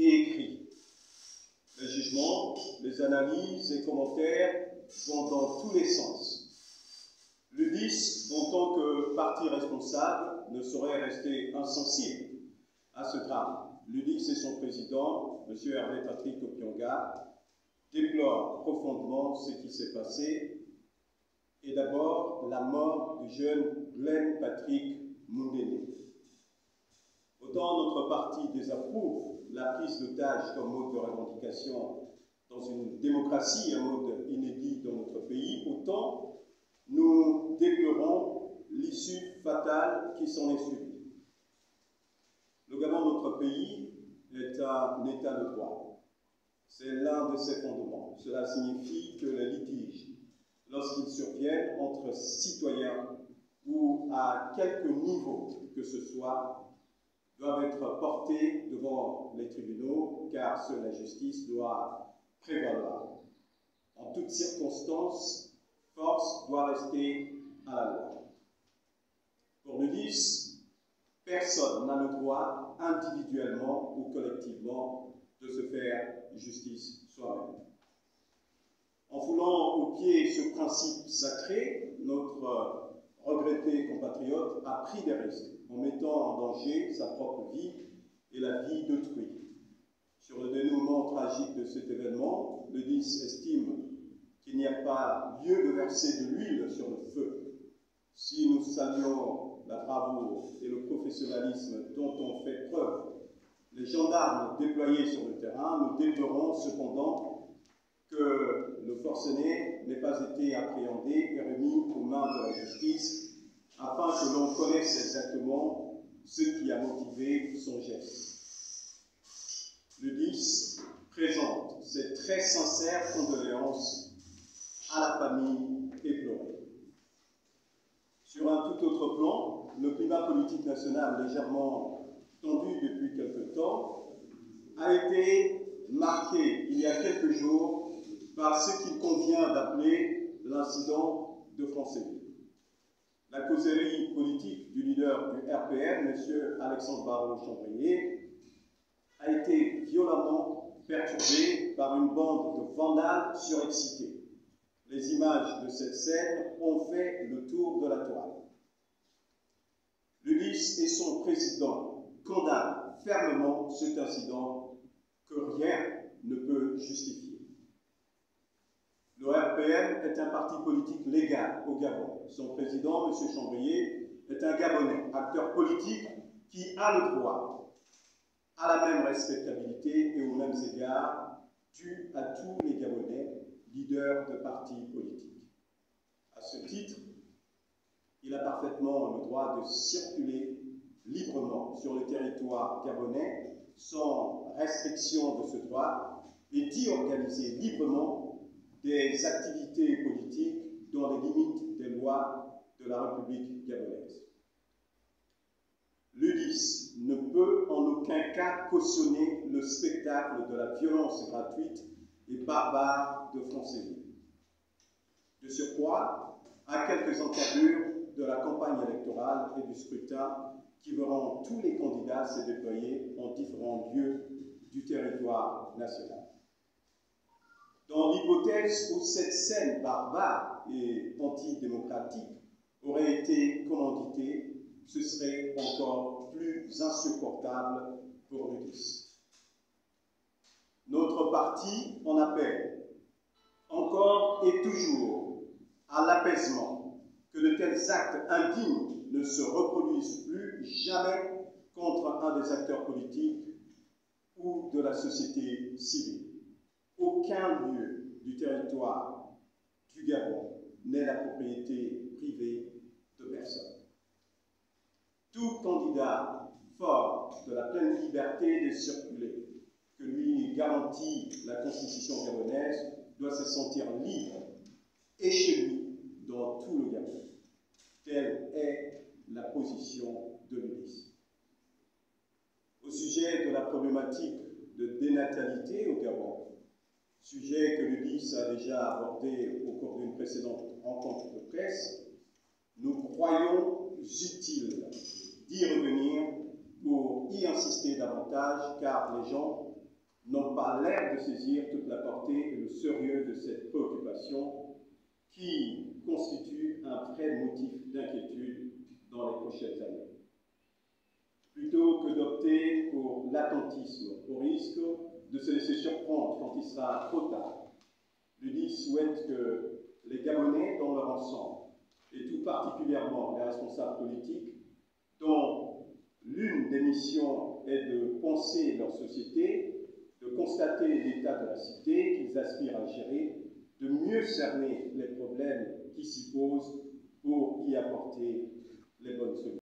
et écrits. Les jugements, les analyses et commentaires vont dans tous les sens. L'UDIS, en tant que parti responsable, ne saurait rester insensible à ce drame. L'UDIS et son président, M. Hervé Patrick Opionga, déplorent profondément ce qui s'est passé, et d'abord la mort du jeune Glenn Patrick Mundele. Autant notre parti désapprouve la prise d'otage comme mode de revendication dans une démocratie, un mode inédit dans notre pays, autant nous déplorons l'issue fatale qui s'en est suivie. Le Gabon, notre pays, est un état de droit. C'est l'un de ses fondements. Cela signifie que les litiges, lorsqu'ils surviennent entre citoyens ou à quelque niveau que ce soit, doivent être portés devant les tribunaux, car seule la justice doit prévaloir. En toutes circonstances, force doit rester à la loi. Pour l'UDIS, personne n'a le droit, individuellement ou collectivement, de se faire justice soi-même. En foulant au pied ce principe sacré, notre regretté compatriote a pris des risques en mettant en danger sa propre vie et la vie d'autrui. Sur le dénouement tragique de cet événement, l'UDIS estime qu'il n'y a pas lieu de verser de l'huile sur le feu. Si nous saluons la bravoure et le professionnalisme dont ont fait preuve les gendarmes déployés sur le terrain, nous déplorons cependant que le forcené n'ait pas été appréhendé et remis aux mains de la justice afin que l'on connaisse exactement ce qui a motivé son geste. L'UDIS présente ses très sincères condoléances à la famille éplorée. Sur un tout autre plan, le climat politique national légèrement tendu depuis quelque temps a été marqué il y a quelques jours par ce qu'il convient d'appeler l'incident de Franceville. La causerie politique du leader du RPR, M. Alexandre Barrault-Chambrier, a été violemment perturbée par une bande de vandales surexcités. Les images de cette scène ont fait le tour de la toile. L'UDIS et son président condamnent fermement cet incident que rien ne peut justifier. Le RPM est un parti politique légal au Gabon. Son président, M. Chambrier, est un Gabonais, acteur politique qui a le droit à la même respectabilité et aux mêmes égards dus à tous les Gabonais, leaders de partis politiques. À ce titre, il a parfaitement le droit de circuler librement sur le territoire gabonais sans restriction de ce droit et d'y organiser librement des activités politiques dans les limites des lois de la République gabonaise. L'UDIS ne peut en aucun cas cautionner le spectacle de la violence gratuite et barbare de Franceville. De surcroît, à quelques encablures de la campagne électorale et du scrutin qui verront tous les candidats se déployer en différents lieux du territoire national. Dans l'hypothèse où cette scène barbare et antidémocratique aurait été commanditée, ce serait encore plus insupportable pour l'UDIS. Notre parti en appelle encore et toujours à l'apaisement, que de tels actes indignes ne se reproduisent plus jamais contre un des acteurs politiques ou de la société civile. Aucun lieu du territoire du Gabon n'est la propriété privée de personne. Tout candidat fort de la pleine liberté de circuler, que lui garantit la Constitution gabonaise, doit se sentir libre et chez lui dans tout le Gabon. Telle est la position de l'UDIS. Au sujet de la problématique de dénatalité au Gabon, sujet que l'UDIS a déjà abordé au cours d'une précédente rencontre de presse, nous croyons utile d'y revenir pour y insister davantage, car les gens n'ont pas l'air de saisir toute la portée et le sérieux de cette préoccupation qui constitue un vrai motif d'inquiétude dans les prochaines années. Plutôt que d'opter pour l'attentisme au risque de se laisser surprendre quand il sera trop tard, l'UDIS souhaite que les Gabonais dans leur ensemble, et tout particulièrement les responsables politiques, dont l'une des missions est de penser leur société, de constater l'état de la cité qu'ils aspirent à gérer, de mieux cerner les problèmes qui s'y posent pour y apporter les bonnes solutions.